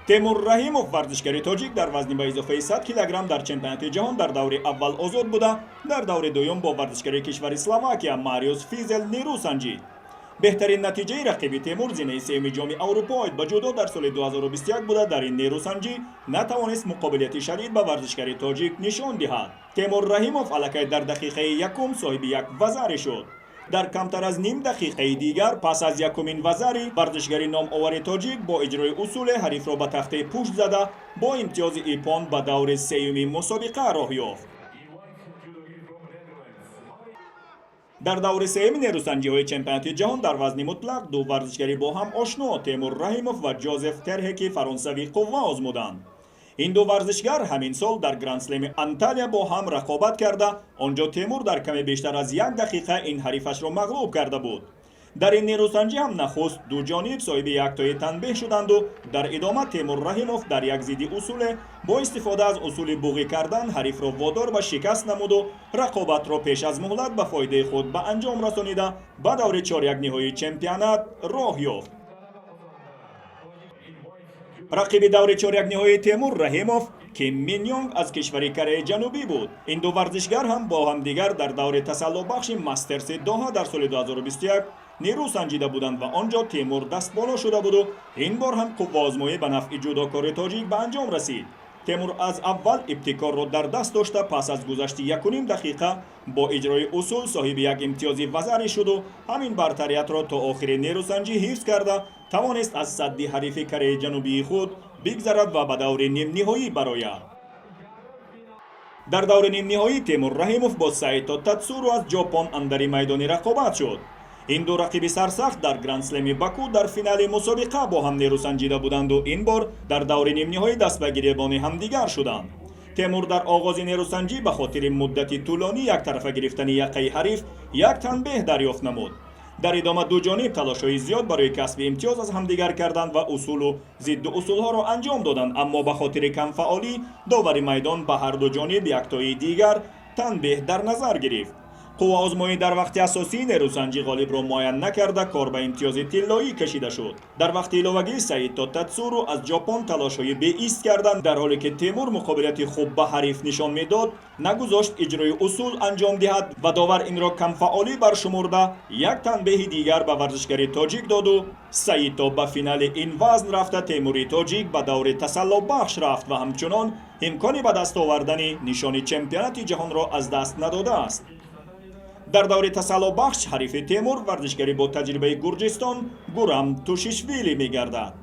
تیمور رحیموف ورزشکاری تاجیک در وزن با اضافه 100 کیلوگرم در چمپیونات جهان در دور اول آزاد بوده، در دور دوم با ورزشکاری کشور اسلواکیا ماریوس فیزل نیرو سنجید. بهترین نتیجه رقیب تیمور زینه سوم جام اروپا با جودو در سال 2021 بوده. در این نیروسنجی نتوانست مقابلیت شدید با ورزشکاری تاجیک نشان دهد. تیمور رحیموف الکی در دقیقه یکم صاحب یک وزری شد. در کمتر از نیم دقیقه دیگر پس از یکمین وزری ورزشکاری نام آور تاجیک با اجرای اصول حریف را به تخته پشت زده با امتیاز ایپان به دور سوم مسابقه راه یافت. در دور سوم نیروسنجی های چمپیونات جهان در وزن مطلق دو ورزشکاری با هم آشنا تیمور رحیموف و جوزف ترهکی فرانسوی قوه آزمودند. این دو ورزشگر همین سال در گرند اسلم انتالیا با هم رقابت کرده، آنجا تیمور در کمی بیشتر از یک دقیقه این حریفش را مغلوب کرده بود. در این نیروسنجی هم نخست دو جانب صاحب یکتای تنبیه شدند و در ادامه تیمور رحیموف در یک ضد اصول با استفاده از اصول بوغی کردن حریف را وادار به شکست نمود و رقابت را پیش از مهلت به فایده خود به انجام رسانیده به دور چهاریک نهایی چمپیونات راه یافت. رقیب دور چهاریک نهایی تیمور رحیموف کیم مین یونگ از کشور کره جنوبی بود. این دو ورزشگر هم با هم دیگر در دور تسلی بخش مسترز دوحه در سال 2021 نیرو سنجیده بودند و آنجا تیمور دست بالا شده بود و این بار هم قوه آزمایی به نفع جودوکار تاجیک به انجام رسید. تیمور از اول ابتکار را در دست داشته، پس از گذشت 1.5 دقیقه با اجرای اصول صاحب یک امتیازی وزری شد و همین برتریت را تا آخر نیروسنجی حفظ کرده توانست از سد حریف کره جنوبی خود بگذرد و به دور نیم نهایی برآید. در دور نیم نهایی تیمور رحیموف با سایتو تاتسورو از ژاپن اندر میدان رقابت شد. این دو رقیب سرسخت در گرند اسلم باکو در فینال مسابقه با هم نیرو سنجیده بودند و این بار در دور نیم نهایی دست به گریبان همدیگر شدند. تیمور در آغاز نیروسنجی به خاطر مدتی طولانی یک طرفه گرفتن یقه حریف یک تنبیه دریافت نمود. در ادامه دو جانب تلاش‌های زیاد برای کسب امتیاز از همدیگر کردند و اصول و ضد اصولها را انجام دادند، اما به خاطر کم فعالی داور میدان به هر دو جانب یکتای دیگر تنبیه در نظر گرفت. قوه آزمایی در وقت اساسی نیروسنجی غالب را معین نکرده کار به امتیاز طلایی کشیده شد. در وقت ایلوگی سایتو تاتسورو از ژاپن تلاش‌های بی ایست کردند، در حالی که تیمور مقابلیت خوب به حریف نشان میداد نگذاشت اجرای اصول انجام دهد و داور این را کم فعالی برشمرده یک تنبیه دیگر به ورزشکاری تاجیک داد و سایتو به فینال این وزن رفته تیموری تاجیک به دور تسلی بخش رفت و همچنان امکانی به دست آوردن نشان چمپیونات جهان را از دست نداده است. در دور تسلی بخش حریف تیمور ورزشکاری با تجربه گرجستان گورام توشیشویلی می گردد.